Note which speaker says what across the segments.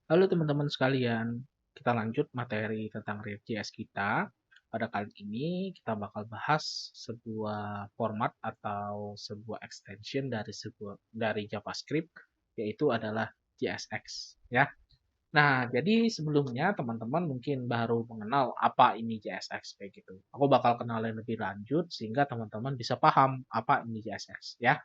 Speaker 1: Halo teman-teman sekalian, kita lanjut materi tentang React.js kita. Pada kali ini kita bakal bahas sebuah format atau sebuah extension dari JavaScript, yaitu adalah JSX ya. Nah, jadi sebelumnya teman-teman mungkin baru mengenal apa ini JSX kayak gitu. Aku bakal kenalin lebih lanjut sehingga teman-teman bisa paham apa ini JSX ya.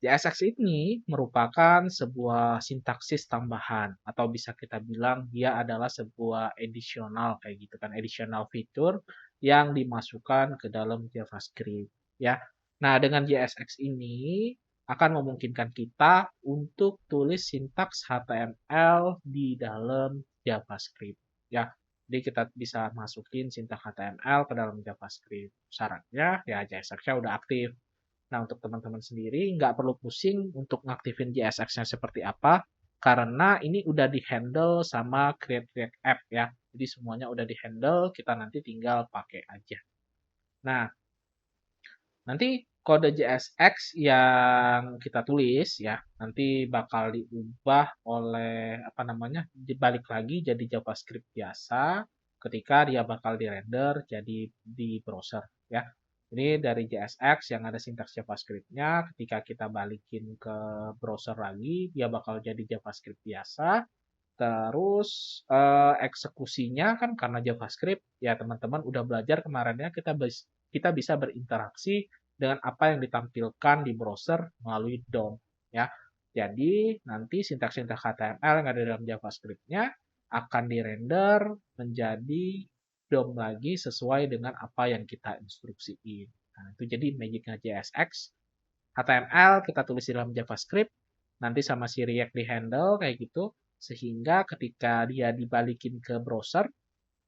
Speaker 1: JSX ini merupakan sebuah sintaksis tambahan atau bisa kita bilang dia adalah sebuah additional kayak gitu kan, additional feature yang dimasukkan ke dalam JavaScript ya. Nah, dengan JSX ini akan memungkinkan kita untuk tulis sintaks HTML di dalam JavaScript ya. Jadi kita bisa masukin sintaks HTML ke dalam JavaScript. Syaratnya ya JSX-nya udah aktif. Nah, untuk teman-teman sendiri nggak perlu pusing untuk ngaktifin JSX-nya seperti apa, karena ini udah di-handle sama Create React App ya. Jadi semuanya udah di-handle, kita nanti tinggal pakai aja. Nah, nanti kode JSX yang kita tulis ya, nanti bakal diubah oleh apa namanya, dibalik lagi jadi JavaScript biasa ketika dia bakal di-render jadi di browser ya. Ini dari JSX yang ada sintaks JavaScript-nya, ketika kita balikin ke browser lagi, dia bakal jadi JavaScript biasa. Terus eksekusinya kan karena JavaScript, ya teman-teman udah belajar kemarinnya kita bisa berinteraksi dengan apa yang ditampilkan di browser melalui DOM ya. Jadi nanti sintaks-sintaks HTML yang ada dalam JavaScript-nya akan dirender menjadi DOM lagi sesuai dengan apa yang kita instruksiin. Nah, itu jadi magicnya JSX. HTML kita tulis di dalam JavaScript, nanti sama si React di handle kayak gitu, sehingga ketika dia dibalikin ke browser,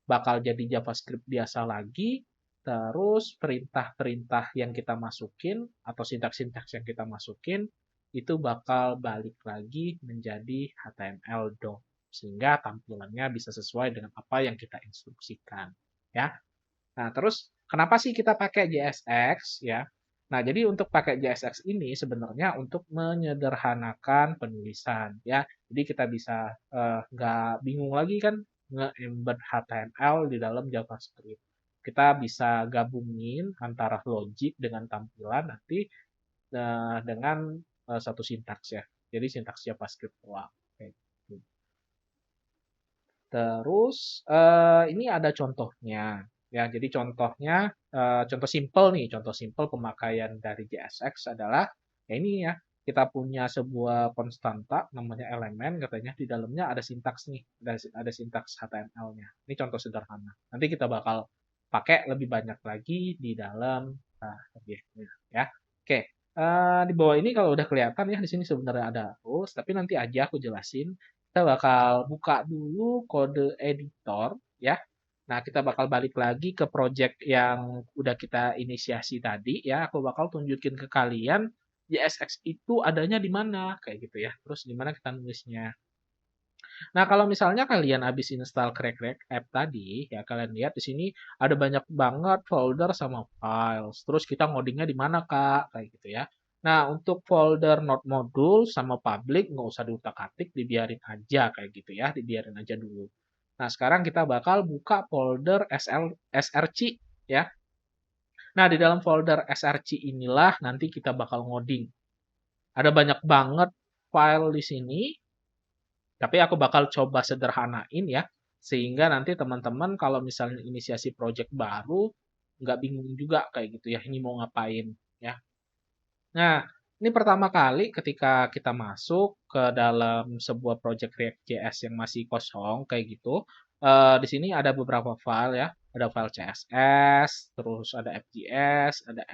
Speaker 1: bakal jadi JavaScript biasa lagi, terus perintah-perintah yang kita masukin, atau sintaks-sintaks yang kita masukin, itu bakal balik lagi menjadi HTML DOM. Sehingga tampilannya bisa sesuai dengan apa yang kita instruksikan. Ya. Nah, terus kenapa sih kita pakai JSX ya? Nah, jadi untuk pakai JSX ini sebenarnya untuk menyederhanakan penulisan ya. Jadi kita bisa nggak bingung lagi kan nge-embed HTML di dalam JavaScript. Kita bisa gabungin antara logic dengan tampilan nanti dengan satu sintaks ya. Jadi sintaks JavaScript doang. Kayak gitu. Terus ini ada contohnya. Ya, jadi contohnya contoh simple nih, contoh simple pemakaian dari JSX adalah ya ini ya, kita punya sebuah konstanta namanya elemen katanya di dalamnya ada sintaks nih, ada sintaks HTML-nya. Ini contoh sederhana. Nanti kita bakal pakai lebih banyak lagi di dalam objeknya ya. Oke, di bawah ini kalau udah kelihatan ya di sini sebenarnya ada rules, tapi nanti aja aku jelasin kita bakal buka dulu kode editor ya. Nah, kita bakal balik lagi ke project yang udah kita inisiasi tadi ya. Aku bakal tunjukin ke kalian JSX itu adanya di mana kayak gitu ya. Terus di mana kita nulisnya. Nah, kalau misalnya kalian habis install Crack app tadi, ya kalian lihat di sini ada banyak banget folder sama files. Terus kita ngodingnya di mana, Kak? Kayak gitu ya. Nah, untuk folder node module sama public nggak usah diutak-atik, dibiarin aja kayak gitu ya, dibiarin aja dulu. Nah, sekarang kita bakal buka folder SRC ya. Nah, di dalam folder SRC inilah nanti kita bakal ngoding. Ada banyak banget file di sini, tapi aku bakal coba sederhanain ya, sehingga nanti teman-teman kalau misalnya inisiasi project baru, nggak bingung juga kayak gitu ya, ini mau ngapain ya. Nah, ini pertama kali ketika kita masuk ke dalam sebuah project React.js yang masih kosong kayak gitu, di sini ada beberapa file ya, ada file CSS, terus ada FJS, ada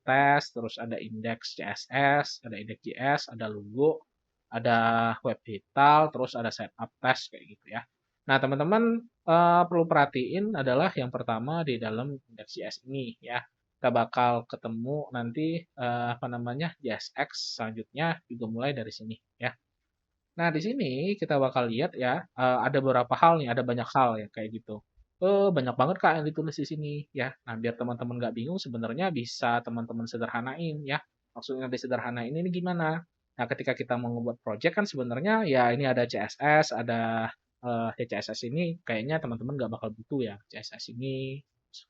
Speaker 1: test, terus ada index.css, ada index.js, ada logo, ada web vital, terus ada setup test kayak gitu ya. Nah, teman-teman perlu perhatiin adalah yang pertama di dalam index.js ini ya. Kita bakal ketemu nanti apa namanya JSX selanjutnya juga mulai dari sini ya. Nah, di sini kita bakal lihat ya ada beberapa hal nih, ada banyak hal ya kayak gitu. Banyak banget Kak yang ditulis di sini ya. Nah, biar teman-teman nggak bingung sebenarnya bisa teman-teman sederhanain ya. Maksudnya disederhanain ini gimana? Nah, ketika kita mau membuat project kan sebenarnya ya ini ada CSS, ada CSS ini kayaknya teman-teman nggak bakal butuh ya CSS ini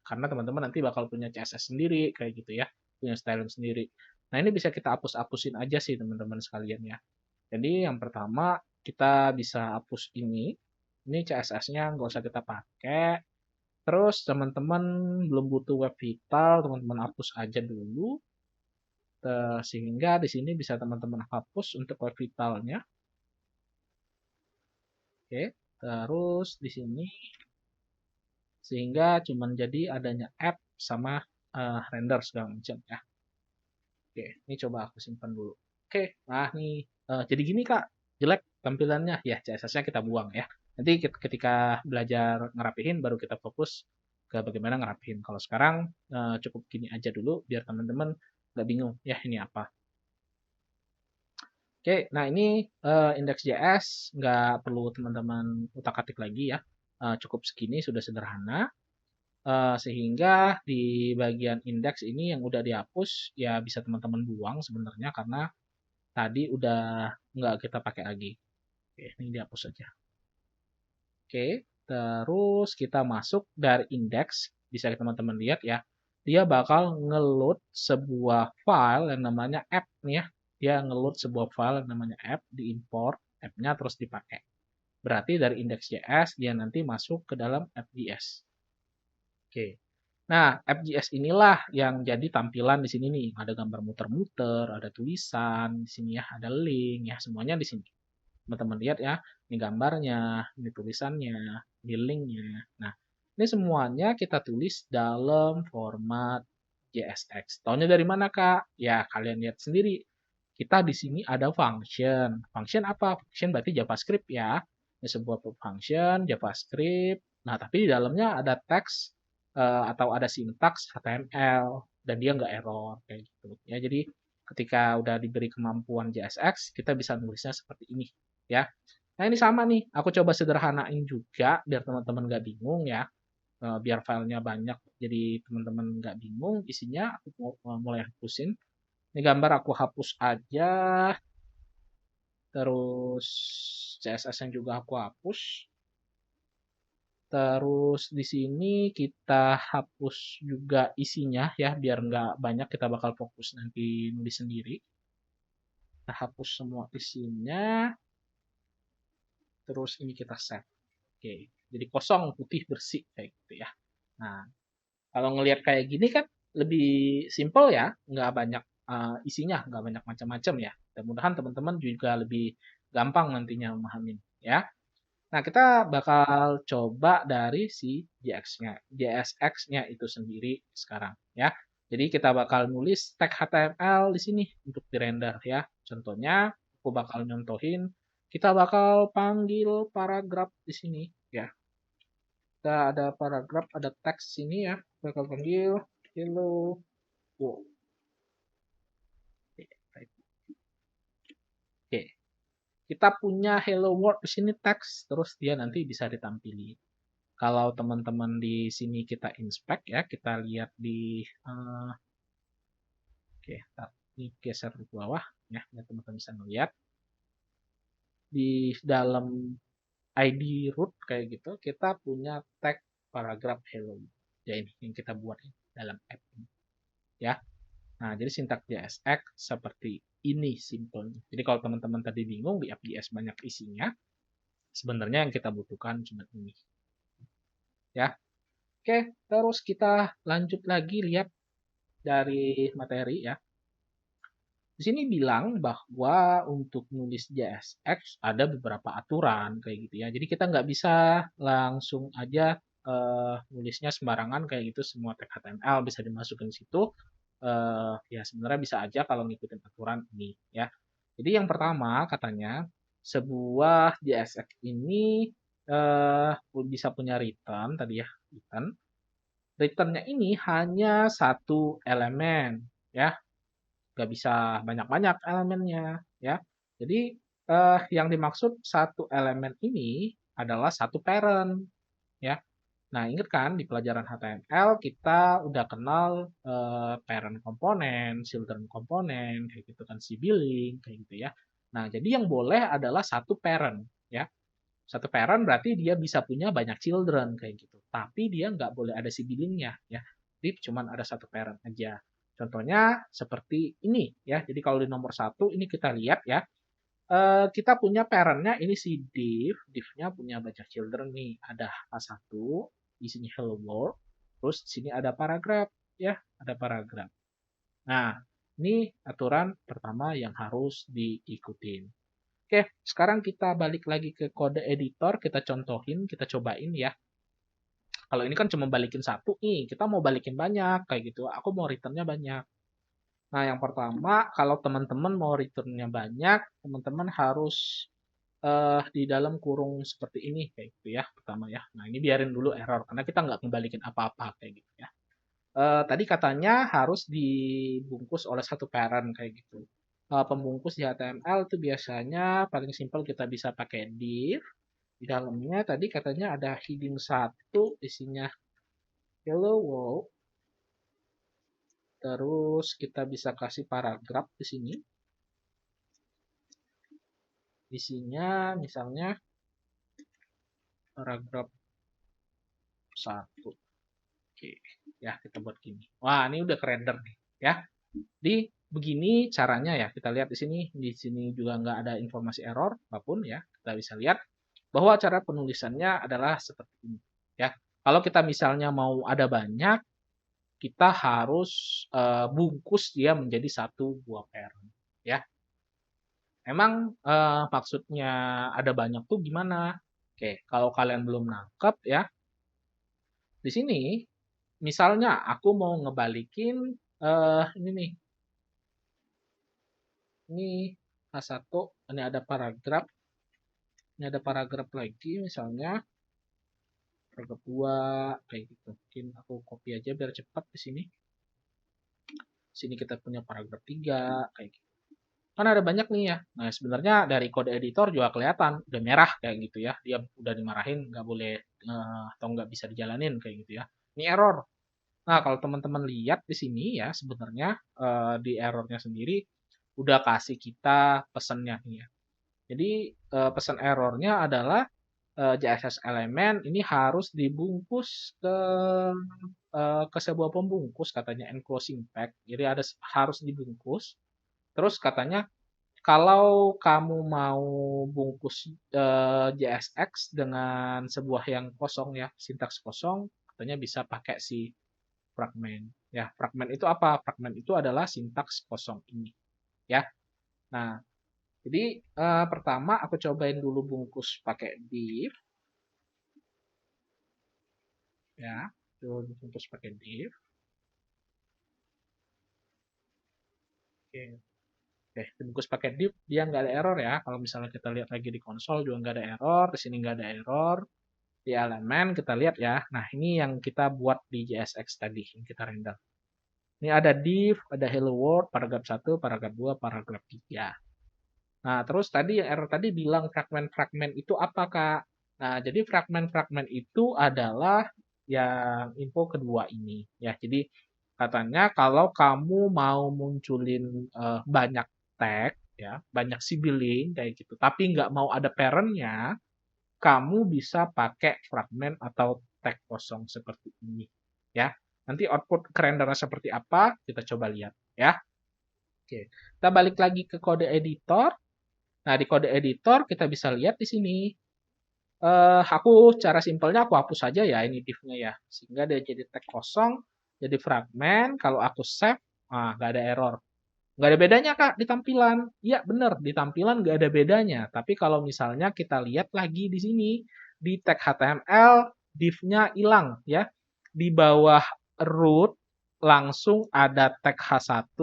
Speaker 1: karena teman-teman nanti bakal punya CSS sendiri kayak gitu ya, punya styling sendiri. Nah, ini bisa kita hapus-hapusin aja sih teman-teman sekalian ya. Jadi yang pertama kita bisa hapus ini. Ini CSS-nya nggak usah kita pakai. Terus teman-teman belum butuh web vital, teman-teman hapus aja dulu. Sehingga di sini bisa teman-teman hapus untuk web vitalnya. Oke, terus di sini sehingga cuman jadi adanya app sama render segala macam ya. Oke, ini coba aku simpan dulu. Oke, nah nih jadi gini Kak, jelek tampilannya ya CSS-nya kita buang ya. Nanti ketika belajar ngerapihin baru kita fokus ke bagaimana ngerapihin. Kalau sekarang cukup gini aja dulu biar teman-teman nggak bingung ya ini apa. Oke, nah ini index.js nggak perlu teman-teman utak-atik lagi ya. Cukup segini sudah sederhana. Sehingga di bagian indeks ini yang udah dihapus ya bisa teman-teman buang sebenarnya karena tadi udah nggak kita pakai lagi. Oke, ini dihapus saja. Oke, terus kita masuk dari indeks, bisa teman-teman lihat ya, dia bakal ngeload sebuah file yang namanya app nih ya. Dia ngeload sebuah file yang namanya app, diimport app-nya terus dipakai. Berarti dari index.js dia nanti masuk ke dalam app.js. Oke. Nah, app.js inilah yang jadi tampilan di sini nih. Ada gambar muter-muter, ada tulisan di sini ya, ada link ya, semuanya di sini. Teman-teman lihat ya, ini gambarnya, ini tulisannya, ini linknya. Nah, ini semuanya kita tulis dalam format JSX. Taunya dari mana, Kak? Ya, kalian lihat sendiri. Kita di sini ada function. Function apa? Function berarti JavaScript ya. Ini sebuah function JavaScript. Nah, tapi di dalamnya ada teks atau ada sintaks HTML dan dia nggak error kayak gitu. Ya, jadi ketika udah diberi kemampuan JSX, kita bisa nulisnya seperti ini ya. Nah, ini sama nih. Aku coba sederhanain juga biar teman-teman nggak bingung ya. Biar filenya banyak, jadi teman-teman nggak bingung isinya. Aku mulai hapusin. Ini gambar aku hapus aja. Terus CSS yang juga aku hapus. Terus di sini kita hapus juga isinya ya, biar nggak banyak kita bakal fokus nanti nulis sendiri. Kita hapus semua isinya. Terus ini kita save. Oke, jadi kosong, putih, bersih kayak gitu ya. Nah, kalau ngelihat kayak gini kan lebih simple ya, nggak banyak isinya, nggak banyak macam-macam ya. Mudah-mudahan teman-teman juga lebih gampang nantinya memahamin ya. Nah, kita bakal coba dari si JSX-nya, JSX-nya itu sendiri sekarang ya. Jadi kita bakal nulis tag HTML di sini untuk di-render ya. Contohnya, aku bakal nyontohin, kita bakal panggil paragraf di sini ya. Kita ada paragraf, ada teks sini ya. Bakal panggil hello world. Oke, kita punya hello world di sini teks, terus dia nanti bisa ditampili. Kalau teman-teman di sini kita inspect ya, kita lihat di oke, ini geser ke bawah ya, biar teman-teman bisa melihat di dalam ID root kayak gitu, kita punya tag paragraf hello. Ya ini yang kita buat dalam app ini. Ya. Nah, jadi sintak JSX seperti ini simpelnya. Jadi kalau teman-teman tadi bingung di app.js banyak isinya, sebenarnya yang kita butuhkan cuma ini. Ya. Oke, terus kita lanjut lagi lihat dari materi ya. Di sini bilang bahwa untuk nulis JSX ada beberapa aturan kayak gitu ya. Jadi kita nggak bisa langsung aja nulisnya sembarangan kayak gitu semua tag HTML bisa dimasukin situ. Ya sebenarnya bisa aja kalau ngikutin aturan ini ya. Jadi yang pertama katanya sebuah JSX ini bisa punya return tadi ya return. Returnnya ini hanya satu elemen ya, nggak bisa banyak-banyak elemennya ya. Jadi yang dimaksud satu elemen ini adalah satu parent ya. Nah, ingat kan di pelajaran HTML kita udah kenal parent komponen, children komponen, kayak gitu kan, sibling, kayak gitu ya. Nah, jadi yang boleh adalah satu parent ya. Satu parent berarti dia bisa punya banyak children kayak gitu. Tapi dia nggak boleh ada siblingnya ya. Div cuman ada satu parent aja. Contohnya seperti ini ya. Jadi kalau di nomor satu ini kita lihat ya. Kita punya parentnya ini si div. Divnya punya banyak children nih. Ada A1, di sini hello world. Terus di sini ada paragraf ya. Ada paragraf. Nah, ini aturan pertama yang harus diikutin. Oke, sekarang kita balik lagi ke kode editor, kita contohin, kita cobain ya. Kalau ini kan cuma balikin satu nih, kita mau balikin banyak, kayak gitu. Aku mau returnnya banyak. Nah, yang pertama, kalau teman-teman mau returnnya banyak, teman-teman harus di dalam kurung seperti ini, kayak gitu ya, pertama ya. Nah, ini biarin dulu error, karena kita nggak ngebalikin apa-apa, kayak gitu ya. Tadi katanya harus dibungkus oleh satu parent, kayak gitu. Pembungkus di HTML itu biasanya paling simpel kita bisa pakai div. Di dalamnya tadi katanya ada heading 1 isinya hello world. Terus kita bisa kasih paragraf di sini. Isinya misalnya paragraf 1. Oke, ya kita buat gini. Wah, ini udah kerender nih, ya. Di begini caranya ya. Kita lihat di sini. Di sini juga nggak ada informasi error apapun ya. Kita bisa lihat bahwa cara penulisannya adalah seperti ini, ya. Kalau kita misalnya mau ada banyak, kita harus bungkus dia menjadi satu buah parent, ya. Emang maksudnya ada banyak tuh gimana? Oke, kalau kalian belum nangkep ya, di sini misalnya aku mau ngebalikin ini nih, ini A1, ini ada paragraf lagi misalnya paragraf 2 kayak gitu. Mungkin aku copy aja biar cepat di sini. Sini kita punya paragraf 3 kayak gitu. Kan ada banyak nih ya. Nah, sebenarnya dari kode editor juga kelihatan udah merah kayak gitu ya. Dia udah dimarahin, nggak boleh atau nggak bisa dijalanin kayak gitu ya. Ini error. Nah, kalau teman-teman lihat di sini ya, sebenarnya di errornya sendiri udah kasih kita pesannya nih ya. Jadi pesan errornya adalah JSS elemen ini harus dibungkus ke sebuah pembungkus katanya enclosing pack. Jadi harus dibungkus. Terus katanya kalau kamu mau bungkus JSX dengan sebuah yang kosong ya, sintaks kosong, katanya bisa pakai si fragment. Ya, fragment itu apa? Fragment itu adalah sintaks kosong ini. Ya. Nah, jadi pertama aku cobain dulu bungkus pakai div. Ya, dulu bungkus pakai div. Oke. Oke, dibungkus pakai div, dia nggak ada error ya. Kalau misalnya kita lihat lagi di konsol juga nggak ada error, di sini nggak ada error. Di elemen kita lihat ya. Nah, ini yang kita buat di JSX tadi, yang kita render. Ini ada div, ada hello world, paragraf 1, paragraf 2, paragraf 3. Nah, terus tadi yang error tadi bilang fragmen-fragmen itu apa, Kak? Nah, jadi fragmen-fragmen itu adalah yang info kedua ini. Ya, jadi katanya kalau kamu mau munculin banyak tag, ya, banyak sibling kayak gitu, tapi nggak mau ada parent-nya, kamu bisa pakai fragmen atau tag kosong seperti ini. Ya, nanti output rendernya seperti apa, kita coba lihat. Ya, oke. Kita balik lagi ke kode editor. Nah, di kode editor kita bisa lihat di sini. Aku cara simpelnya aku hapus saja ya ini div-nya ya. Sehingga dia jadi tag kosong, jadi fragmen. Kalau aku save, nggak ada error. Nggak ada bedanya Kak di tampilan. Iya bener, di tampilan nggak ada bedanya. Tapi kalau misalnya kita lihat lagi di sini, di tag HTML, div-nya hilang ya. Di bawah root langsung ada tag H1,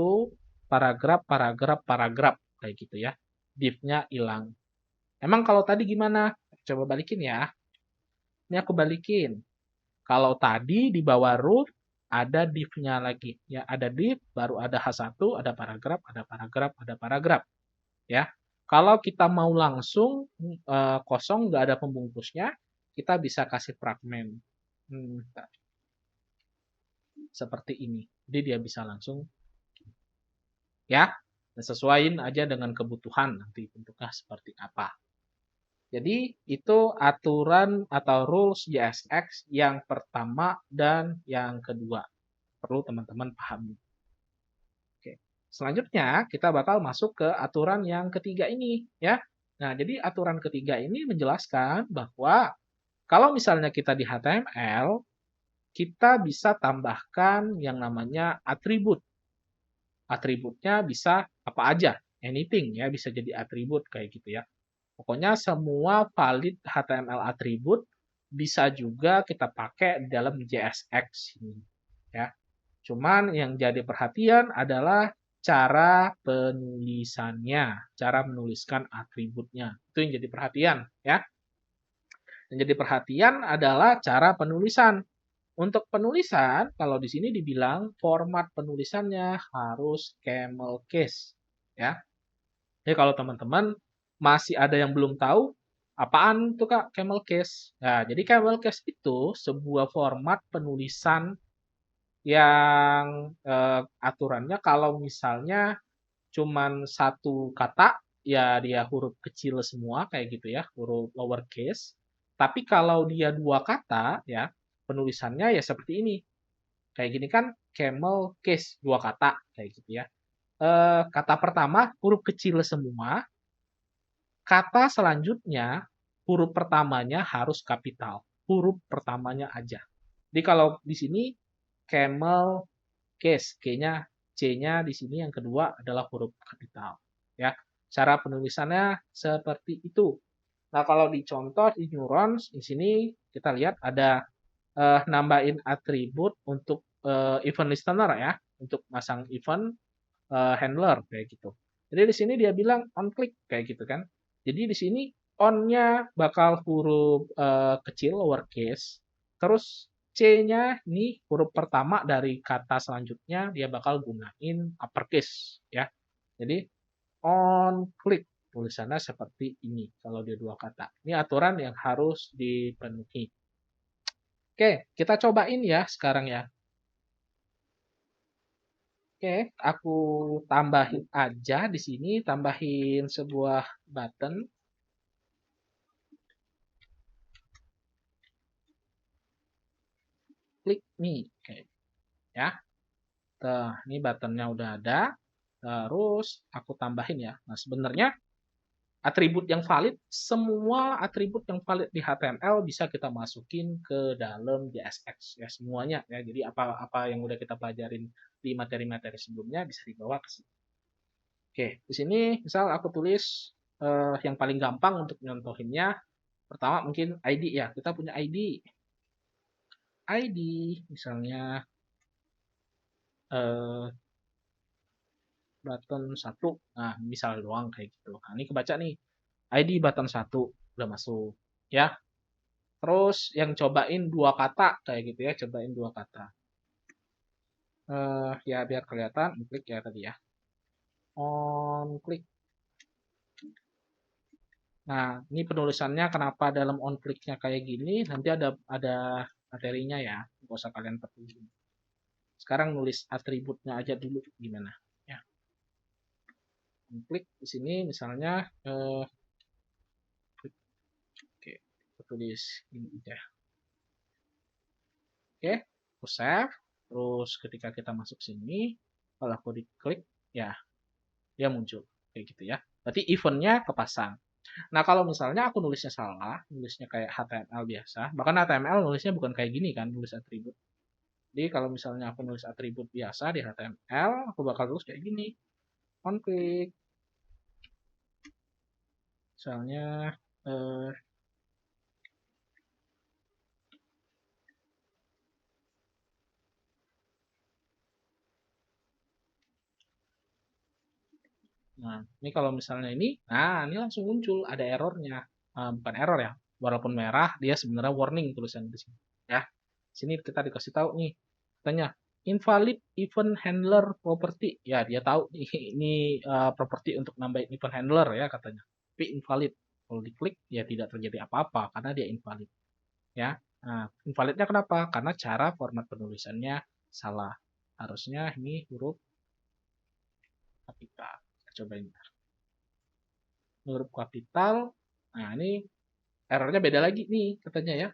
Speaker 1: paragraf, paragraf, paragraf. Kayak gitu ya. Div-nya hilang. Emang kalau tadi gimana? Coba balikin ya. Ini aku balikin. Kalau tadi di bawah root ada div-nya lagi. Ya, ada div, baru ada H1, ada paragraf, ada paragraf, ada paragraf. Ya. Kalau kita mau langsung kosong, nggak ada pembungkusnya, kita bisa kasih fragmen. Seperti ini. Jadi dia bisa langsung ya, sesuaiin aja dengan kebutuhan nanti bentuknya seperti apa. Jadi itu aturan atau rules JSX yang pertama dan yang kedua. Perlu teman-teman pahami. Oke. Selanjutnya kita bakal masuk ke aturan yang ketiga ini ya. Nah, jadi aturan ketiga ini menjelaskan bahwa kalau misalnya kita di HTML, kita bisa tambahkan yang namanya atribut. Atributnya bisa apa aja, anything ya, bisa jadi atribut kayak gitu ya. Pokoknya semua valid HTML atribut bisa juga kita pakai di dalam JSX ini ya. Cuman yang jadi perhatian adalah cara penulisannya, cara menuliskan atributnya. Itu yang jadi perhatian ya. Yang jadi perhatian adalah cara penulisan. Untuk penulisan, kalau di sini dibilang format penulisannya harus camel case ya. Jadi kalau teman-teman masih ada yang belum tahu, apaan tuh Kak camel case? Nah, jadi camel case itu sebuah format penulisan yang aturannya kalau misalnya cuman satu kata, ya dia huruf kecil semua kayak gitu ya, huruf lowercase. Tapi kalau dia dua kata, ya penulisannya ya seperti ini. Kayak gini kan camel case, dua kata kayak gitu ya. Kata pertama huruf kecil semua, kata selanjutnya huruf pertamanya harus kapital. Huruf pertamanya aja. Jadi kalau di sini camel case, K-nya, C-nya di sini yang kedua adalah huruf kapital. Ya, cara penulisannya seperti itu. Nah, kalau dicontoh di Neurons, di sini kita lihat ada nambahin atribut untuk event listener ya, untuk masang event handler kayak gitu. Jadi di sini dia bilang on click kayak gitu kan. Jadi di sini on-nya bakal huruf kecil lowercase, terus C-nya ini huruf pertama dari kata selanjutnya dia bakal gunain uppercase ya. Jadi on click tulisannya seperti ini kalau dia dua kata. Ini aturan yang harus dipenuhi. Oke, kita cobain ya sekarang ya. Oke, aku tambahin aja di sini, tambahin sebuah button. Klik nih, oke. Ya. Nah, ini buttonnya udah ada. Terus aku tambahin ya. Nah, sebenarnya atribut yang valid, semua atribut yang valid di HTML bisa kita masukin ke dalam JSX ya semuanya ya. Jadi apa yang udah kita pelajarin di materi-materi sebelumnya bisa dibawa ke sini. Oke, di sini misal aku tulis yang paling gampang untuk nyontohinnya. Pertama mungkin ID ya, kita punya ID. ID misalnya eh, button satu. Nah, misal doang kayak gitu. Nah, ini kebaca nih. ID button satu udah masuk ya. Terus yang cobain dua kata kayak gitu ya, cobain dua kata. Ya biar kelihatan, klik ya tadi ya. On klik. Nah, ini penulisannya kenapa dalam on click-nya kayak gini, nanti ada materinya ya. Nggak usah kalian petik. Sekarang nulis atributnya aja dulu gimana. Ya, on klik di sini misalnya klik. Oke, aku tulis ini aja. Oke, aku save. Terus ketika kita masuk sini, kalau aku diklik, ya dia muncul kayak gitu ya. Berarti eventnya kepasang. Nah, kalau misalnya aku nulisnya salah, nulisnya kayak HTML biasa, bahkan HTML nulisnya bukan kayak gini kan, nulis atribut. Jadi kalau misalnya aku nulis atribut biasa di HTML, aku bakal tulis kayak gini. On click. Misalnya, eh, nah ini kalau misalnya ini langsung muncul, ada errornya. Bukan error ya, walaupun merah, dia sebenarnya warning tulisan di sini. Ya, sini kita dikasih tahu nih, katanya invalid event handler property. Ya, dia tahu nih, ini property untuk nambahin event handler ya katanya. Tapi invalid. Kalau diklik ya tidak terjadi apa-apa karena dia invalid. Ya. Nah, invalidnya kenapa? Karena cara format penulisannya salah. Harusnya ini huruf kapital. Kita cobain. Huruf kapital. Nah, ini errornya beda lagi nih katanya ya.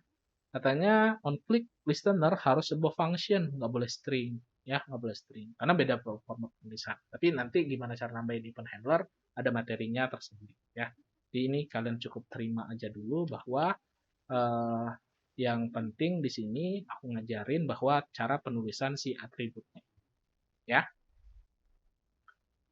Speaker 1: Katanya on click listener harus sebuah function, nggak boleh string, ya nggak boleh string, karena beda format penulisan. Tapi nanti gimana cara nambahin event handler, ada materinya tersendiri, ya. Jadi ini kalian cukup terima aja dulu bahwa eh, yang penting di sini aku ngajarin bahwa cara penulisan si atributnya, ya.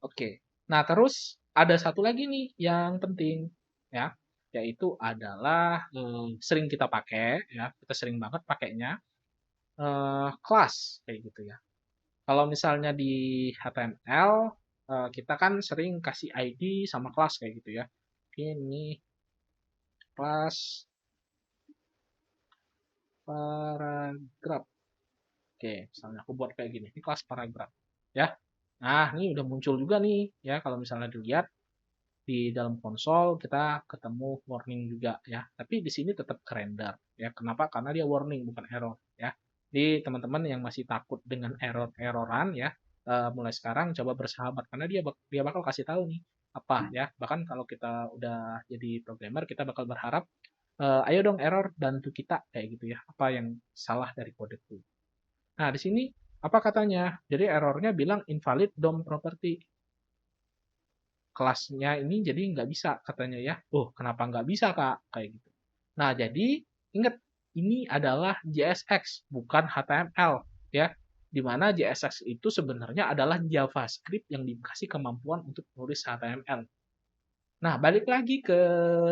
Speaker 1: Oke. Nah, terus ada satu lagi nih yang penting, ya, yaitu adalah sering kita pakai, ya, kita sering banget pakainya kelas kayak gitu ya. Kalau misalnya di HTML kita kan sering kasih ID sama kelas kayak gitu ya. Ini kelas paragraf. Oke, misalnya aku buat kayak gini. Ini kelas paragraf, ya. Nah, ini udah muncul juga nih, ya. Kalau misalnya dilihat di dalam konsol kita ketemu warning juga ya. Tapi di sini tetap render ya. Kenapa? Karena dia warning bukan error ya. Jadi teman-teman yang masih takut dengan error-erroran ya, mulai sekarang coba bersahabat karena dia bakal kasih tahu nih apa ya. Bahkan kalau kita udah jadi programmer kita bakal berharap ayo dong error bantu kita kayak gitu ya. Apa yang salah dari kodeku. Nah, di sini apa katanya? Jadi errornya bilang invalid DOM property kelasnya ini jadi nggak bisa katanya ya. Oh, kenapa nggak bisa, Kak? Kayak gitu. Nah, jadi ingat ini adalah JSX bukan HTML ya. Di mana JSX itu sebenarnya adalah JavaScript yang dikasih kemampuan untuk menulis HTML. Nah, balik lagi ke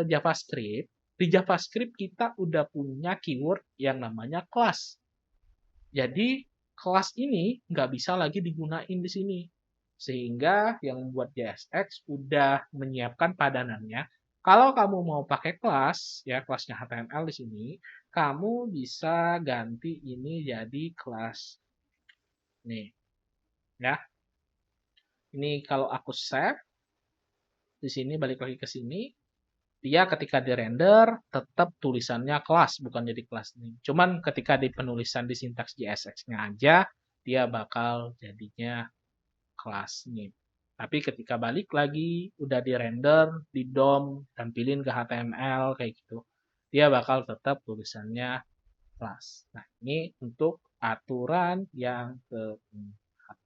Speaker 1: JavaScript. Di JavaScript kita udah punya keyword yang namanya class. Jadi kelas ini nggak bisa lagi digunain di sini. Sehingga yang membuat JSX udah menyiapkan padanannya. Kalau kamu mau pakai kelas, ya kelasnya HTML di sini, kamu bisa ganti ini jadi kelas. Nih, ya. Ini kalau aku save, di sini balik lagi ke sini, dia ketika di render tetap tulisannya kelas, bukan jadi kelas ini. Cuman ketika di penulisan di sintaks JSX-nya aja, dia bakal jadinya kelas name. Tapi ketika balik lagi, udah di render, di DOM, tampilin ke HTML kayak gitu, dia bakal tetap tulisannya kelas. Nah, ini untuk aturan yang keempat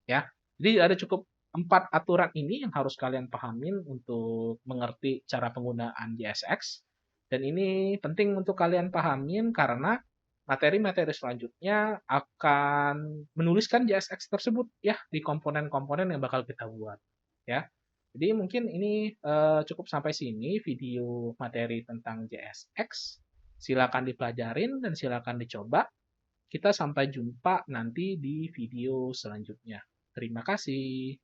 Speaker 1: ya. Jadi ada cukup 4 aturan ini yang harus kalian pahamin untuk mengerti cara penggunaan JSX. Dan ini penting untuk kalian pahamin karena materi-materi selanjutnya akan menuliskan JSX tersebut ya di komponen-komponen yang bakal kita buat ya. Jadi mungkin ini cukup sampai sini video materi tentang JSX. Silakan dipelajarin dan silakan dicoba. Kita sampai jumpa nanti di video selanjutnya. Terima kasih.